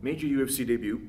made your UFC debut.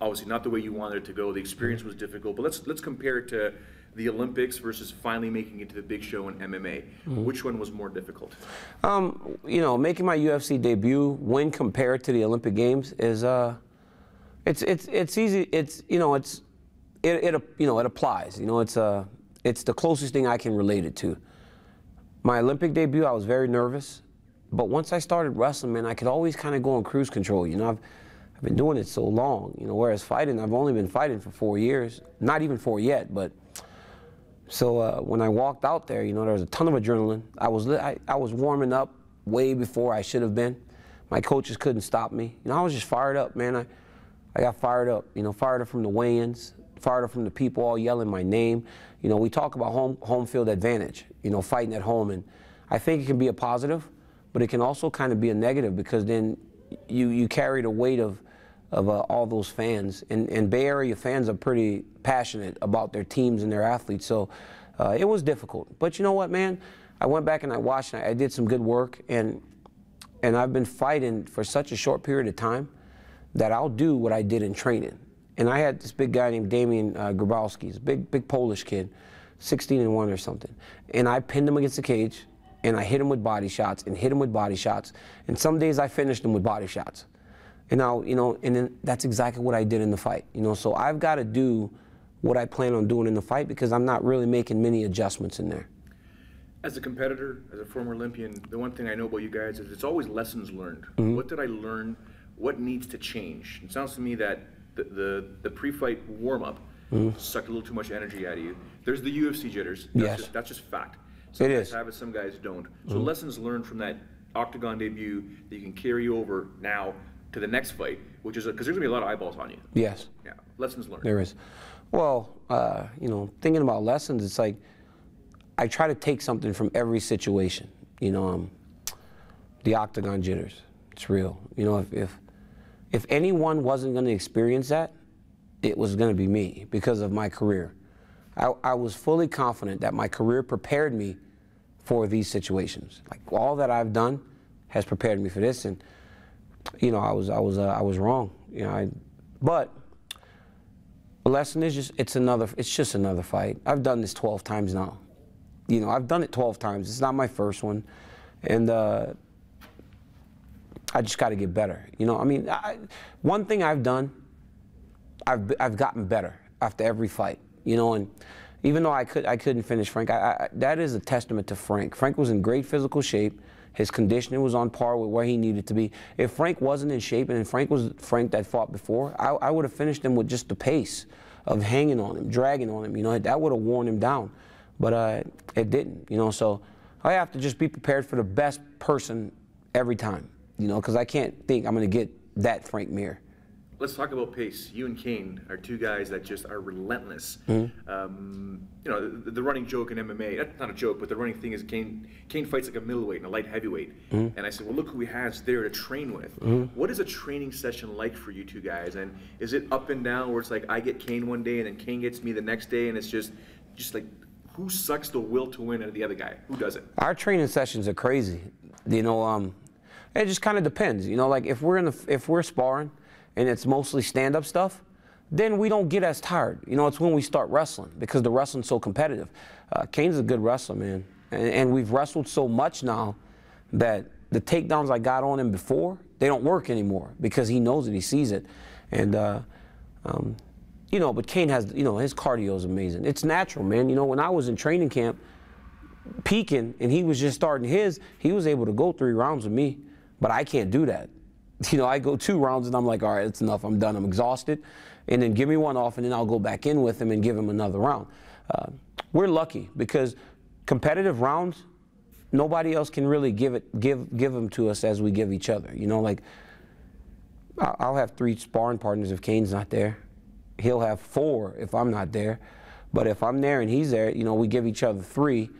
Obviously not the way you wanted it to go. The experience was difficult, but let's compare it to the Olympics versus finally making it to the big show in MMA. Which one was more difficult? You know, making my UFC debut, when compared to the Olympic Games, is it's easy. It's it applies. You know, it's the closest thing I can relate it to. My Olympic debut, I was very nervous, but once I started wrestling, man, I could always kind of go on cruise control. You know, I've been doing it so long. You know, whereas fighting, I've only been fighting for 4 years, not even 4 yet, but. So when I walked out there, you know, there was a ton of adrenaline. I was warming up way before I should have been. My coaches couldn't stop me. You know, I was just fired up, man. I got fired up, you know, fired up from the weigh-ins, fired up from the people all yelling my name. You know, we talk about home field advantage, you know, fighting at home, and I think it can be a positive, but it can also kind of be a negative because then you carry the weight of all those fans, and Bay Area fans are pretty passionate about their teams and their athletes, so it was difficult. But you know what, man? I went back and I watched, and I did some good work, and I've been fighting for such a short period of time that I'll do what I did in training. And I had this big guy named Damian Grabowski, he's a big Polish kid, 16-1 or something, and I pinned him against the cage, and I hit him with body shots and hit him with body shots, and some days I finished him with body shots. And now, you know, and then that's exactly what I did in the fight. You know, so I've got to do what I plan on doing in the fight because I'm not really making many adjustments in there. As a competitor, as a former Olympian, the one thing I know about you guys is it's always lessons learned. What did I learn? What needs to change? It sounds to me that the pre-fight warm-up sucked a little too much energy out of you. There's the UFC jitters. That's just fact. Some guys have it, some guys don't. So lessons learned from that octagon debut that you can carry over now to the next fight, which is because there's gonna be a lot of eyeballs on you. Yes. Yeah. Lessons learned. There is. Well, you know, thinking about lessons, it's like I try to take something from every situation. You know, the octagon jitters. It's real. You know, if anyone wasn't going to experience that, it was going to be me because of my career. I was fully confident that my career prepared me for these situations. Like all that I've done has prepared me for this, and you know, I was wrong. You know, but the lesson is it's just another fight. I've done this 12 times now. You know, I've done it 12 times. It's not my first one, and I just got to get better. You know, I mean, one thing I've done, I've gotten better after every fight. You know, and even though I couldn't finish Frank, that is a testament to Frank. Frank was in great physical shape. His conditioning was on par with where he needed to be. If Frank wasn't in shape, and Frank was Frank that fought before, I would have finished him with just the pace of hanging on him, dragging on him. You know, that would have worn him down. But it didn't, you know, so I have to just be prepared for the best person every time, you know, because I can't think I'm going to get that Frank Mir. Let's talk about pace. You and Kane are two guys that just are relentless. You know, the running joke in MMA, that's not a joke, but the running thing is Kane fights like a middleweight and a light heavyweight. And I said, well, look who he has there to train with. What is a training session like for you two guys? And is it up and down where it's like I get Kane one day and then Kane gets me the next day, and it's just like, who sucks the will to win out of the other guy? Who does it? Our training sessions are crazy. You know, it just kind of depends. You know, like if we're sparring and it's mostly stand-up stuff, then we don't get as tired. You know, it's when we start wrestling because the wrestling's so competitive. Kane's a good wrestler, man, and we've wrestled so much now that the takedowns I got on him before, they don't work anymore because he knows it, he sees it, and you know, but Kane has, you know, his cardio is amazing. It's natural, man. You know, when I was in training camp, peaking, and he was just starting his, he was able to go 3 rounds with me, but I can't do that. You know, I go 2 rounds and I'm like, all right, it's enough. I'm done. I'm exhausted. And then give me one off, and then I'll go back in with him and give him another round. We're lucky because competitive rounds, nobody else can really give them to us as we give each other. You know, like I'll have 3 sparring partners if Kane's not there. He'll have 4 if I'm not there. But if I'm there and he's there, you know, we give each other 3,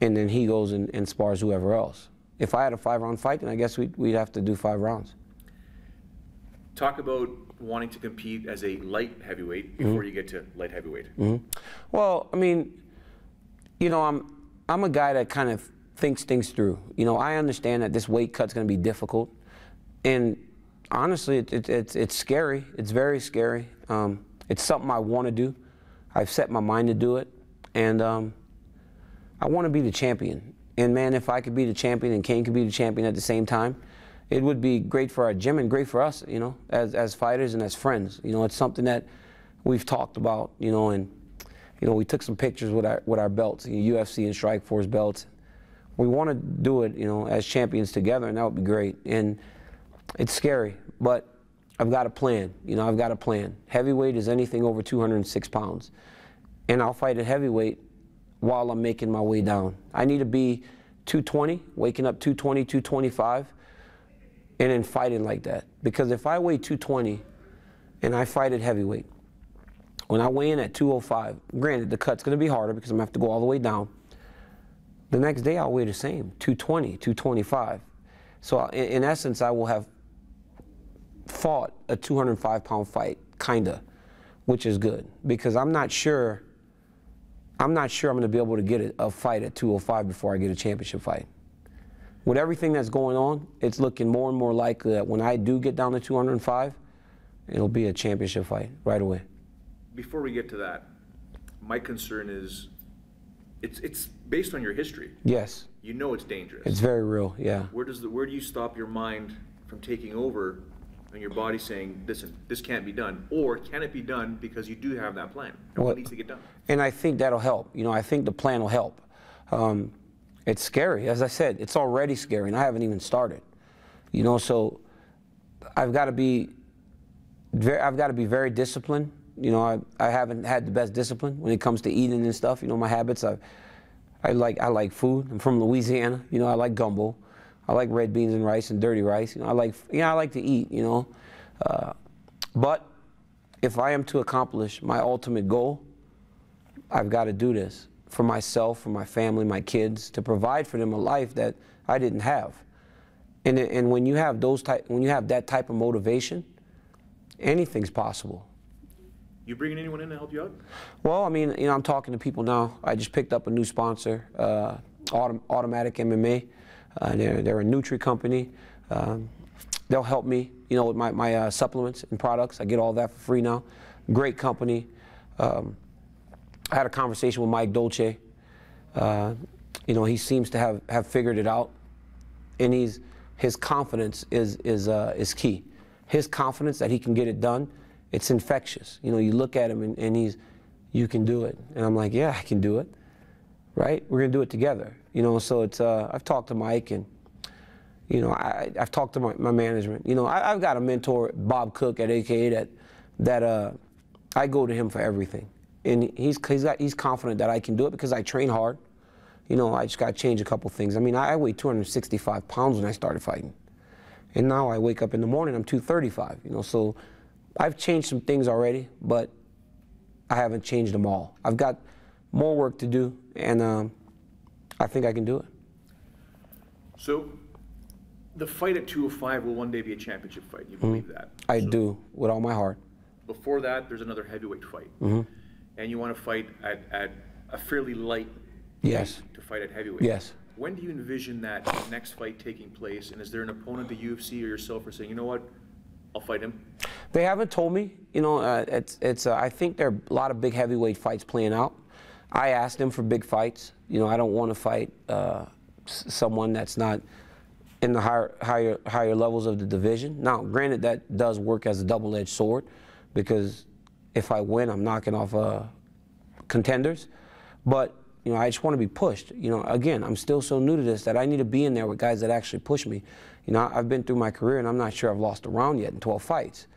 and then he goes and spars whoever else. If I had a 5-round fight, then I guess we'd have to do 5 rounds. Talk about wanting to compete as a light heavyweight before you get to light heavyweight. Well, I mean, you know, I'm a guy that kind of thinks things through. You know, I understand that this weight cut's going to be difficult, and Honestly, it's scary. It's very scary. It's something I want to do. I've set my mind to do it, and I want to be the champion. And man, if I could be the champion and Cain could be the champion at the same time, it would be great for our gym and great for us, you know, as fighters and as friends. You know, it's something that we've talked about, you know, and you know, we took some pictures with our belts, you know, UFC and Strikeforce belts. We want to do it, you know, as champions together, and that would be great. And it's scary, but I've got a plan. You know, I've got a plan. Heavyweight is anything over 206 pounds, and I'll fight at heavyweight while I'm making my way down. I need to be 220, waking up 220, 225, and then fighting like that. Because if I weigh 220 and I fight at heavyweight, when I weigh in at 205, granted the cut's going to be harder because I'm going to have to go all the way down. The next day I'll weigh the same, 220, 225. So in essence, I will have fought a 205-pound fight, kinda, which is good, because I'm not sure I'm going to be able to get a fight at 205 before I get a championship fight. With everything that's going on, it's looking more and more likely that when I do get down to 205, it'll be a championship fight right away. Before we get to that, my concern is, it's based on your history. Yes. You know it's dangerous. It's very real, yeah. Where do you stop your mind from taking over and your body saying, listen, this can't be done? Or can it be done because you do have that plan? What needs to get done? And I think that'll help. You know, I think the plan will help. It's scary. As I said, it's already scary, and I haven't even started. You know, so I've got to be very disciplined. You know, I haven't had the best discipline when it comes to eating and stuff. You know, my habits. I like food. I'm from Louisiana. You know, I like gumbo. I like red beans and rice and dirty rice. You know, I like to eat. You know, but if I am to accomplish my ultimate goal, I've got to do this for myself, for my family, my kids, to provide for them a life that I didn't have. And when you have that type of motivation, anything's possible. You bringing anyone in to help you out? Well, I mean, you know, I'm talking to people now. I just picked up a new sponsor, Automatic MMA. They're a Nutri company. They'll help me, you know, with my supplements and products. I get all that for free now. Great company. I had a conversation with Mike Dolce. You know, he seems to have figured it out, and his confidence is key. His confidence that he can get it done, it's infectious. You know, you look at him and you can do it, and I'm like, yeah, I can do it, right? We're gonna do it together. You know, so it's I've talked to Mike, and you know, I've talked to my management. You know, I've got a mentor, Bob Cook at AKA, that I go to him for everything. And he's confident that I can do it because I train hard. You know, I just got to change a couple things. I mean, I weighed 265 pounds when I started fighting. And now I wake up in the morning, I'm 235, you know. So I've changed some things already, but I haven't changed them all. I've got more work to do, and I think I can do it. So the fight at 205 will one day be a championship fight. You believe that? I do, with all my heart. Before that, there's another heavyweight fight. And you want to fight at a fairly light weight to fight at heavyweight. Yes. When do you envision that next fight taking place? And is there an opponent the UFC or yourself are saying, you know what, I'll fight him? They haven't told me. You know, I think there are a lot of big heavyweight fights playing out. I asked them for big fights. You know, I don't want to fight someone that's not in the higher levels of the division. Now, granted, that does work as a double-edged sword, because if I win, I'm knocking off contenders. But, you know, I just want to be pushed. You know, again, I'm still so new to this that I need to be in there with guys that actually push me. You know, I've been through my career, and I'm not sure I've lost a round yet in 12 fights.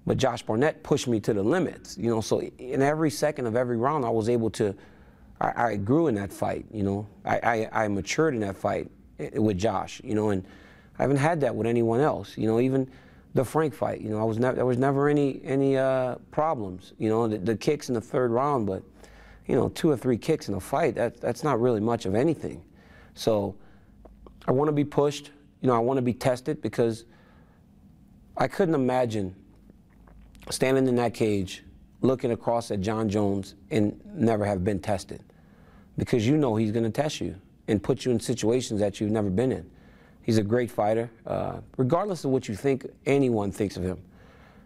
But Josh Barnett pushed me to the limits, you know. So in every second of every round, I was able to, I grew in that fight, you know. I matured in that fight with Josh, you know, and I haven't had that with anyone else. You know, even the Frank fight, you know, there was never any problems. You know, the kicks in the third round, but, you know, 2 or 3 kicks in a fight, that's not really much of anything. So I want to be pushed. You know, I want to be tested, because I couldn't imagine standing in that cage, looking across at Jon Jones and never have been tested, because you know he's going to test you and put you in situations that you've never been in. He's a great fighter. Regardless of what you think, anyone thinks of him.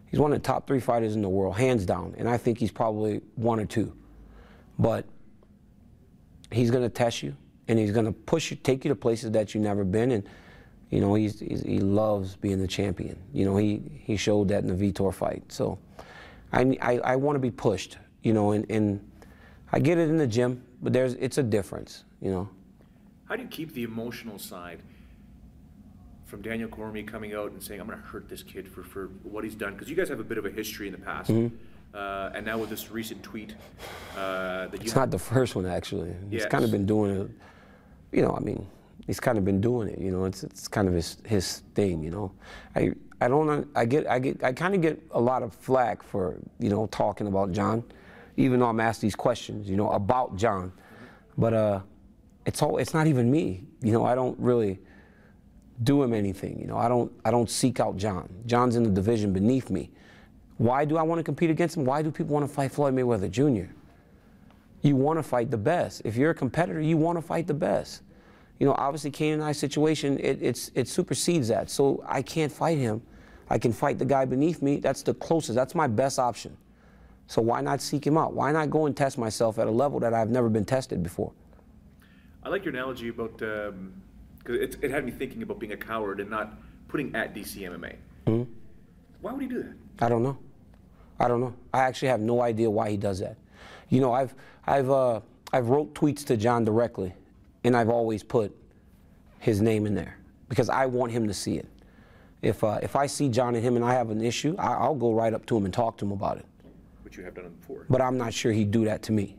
He's one of the top 3 fighters in the world, hands down, and I think he's probably 1 or 2. But he's going to test you, and he's going to push you, take you to places that you've never been, and you know, he loves being the champion. You know, he showed that in the Vitor fight. So I want to be pushed, you know, and I get it in the gym, but it's a difference, you know. How do you keep the emotional side from Daniel Cormier coming out and saying, I'm going to hurt this kid for what he's done? Because you guys have a bit of a history in the past. And now with this recent tweet that you... It's not the first one, actually. He's kind of been doing it, you know, I mean, he's kind of been doing it, you know. It's kind of his thing, you know. I kind of get a lot of flack for, you know, talking about Jon, even though I'm asked these questions, you know, about Jon. But it's not even me, you know. I don't really do him anything, you know. I don't seek out Jon. Jon's in the division beneath me. Why do I want to compete against him? Why do people want to fight Floyd Mayweather Jr.? You want to fight the best. If you're a competitor, you want to fight the best. You know, obviously, Kane and I's situation, it supersedes that. So I can't fight him. I can fight the guy beneath me. That's the closest. That's my best option. So why not seek him out? Why not go and test myself at a level that I've never been tested before? I like your analogy about, because it had me thinking about being a coward and not putting at DC MMA. Why would he do that? I don't know. I don't know. I actually have no idea why he does that. You know, I've wrote tweets to Jon directly, and I've always put his name in there because I want him to see it. If I see Jon and him and I have an issue, I'll go right up to him and talk to him about it. Which you have done before. But I'm not sure he'd do that to me.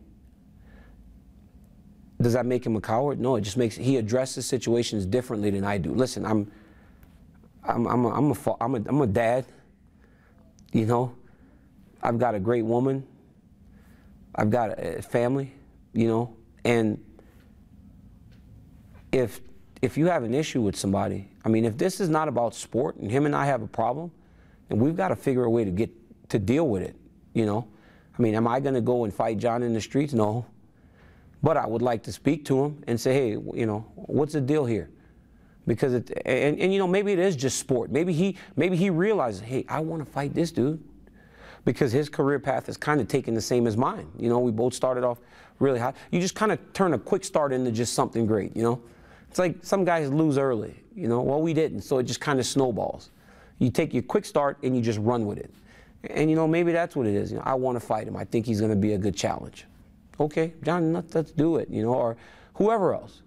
Does that make him a coward? No, it just makes he addresses situations differently than I do. Listen, I'm a dad. You know, I've got a great woman. I've got a family, you know, and if you have an issue with somebody, I mean, if this is not about sport and him and I have a problem, then we've got to figure a way to deal with it, you know. I mean, am I going to go and fight Jon in the streets? No. But I would like to speak to him and say, hey, you know, what's the deal here? Because and you know, maybe it is just sport. Maybe he realizes, hey, I want to fight this dude. Because his career path is kind of taken the same as mine. You know, we both started off really high. You just kind of turn a quick start into just something great, you know? It's like some guys lose early, you know? Well, we didn't, so it just kind of snowballs. You take your quick start and you just run with it. And, you know, maybe that's what it is. You know, I want to fight him. I think he's going to be a good challenge. Okay, Jon, let's do it, you know, or whoever else.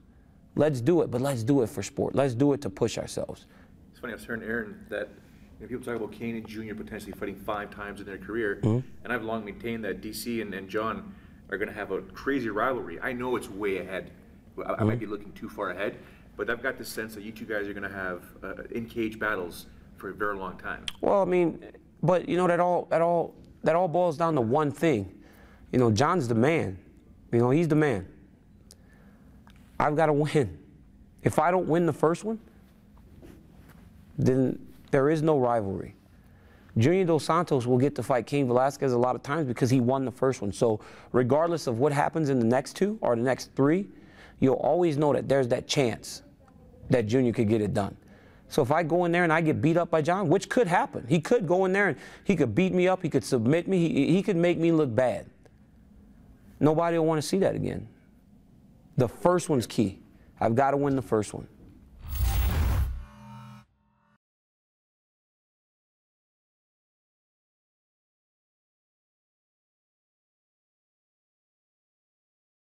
Let's do it, but let's do it for sport. Let's do it to push ourselves. It's funny, I was hearing Aaron that people talk about Kane and Jr. potentially fighting 5 times in their career, and I've long maintained that DC and Jon are going to have a crazy rivalry. I know it's way ahead. I might be looking too far ahead, but I've got the sense that you two guys are going to have in-cage battles for a very long time. Well, I mean, but you know, that all boils down to one thing. You know, Jon's the man. You know, he's the man. I've got to win. If I don't win the first one, then there is no rivalry. Junior Dos Santos will get to fight Cain Velasquez a lot of times because he won the first one. So regardless of what happens in the next 2 or the next 3, you'll always know that there's that chance that Junior could get it done. So if I go in there and I get beat up by Jon, which could happen, he could go in there and he could beat me up, he could submit me, he could make me look bad. Nobody will want to see that again. The first one's key. I've got to win the first one.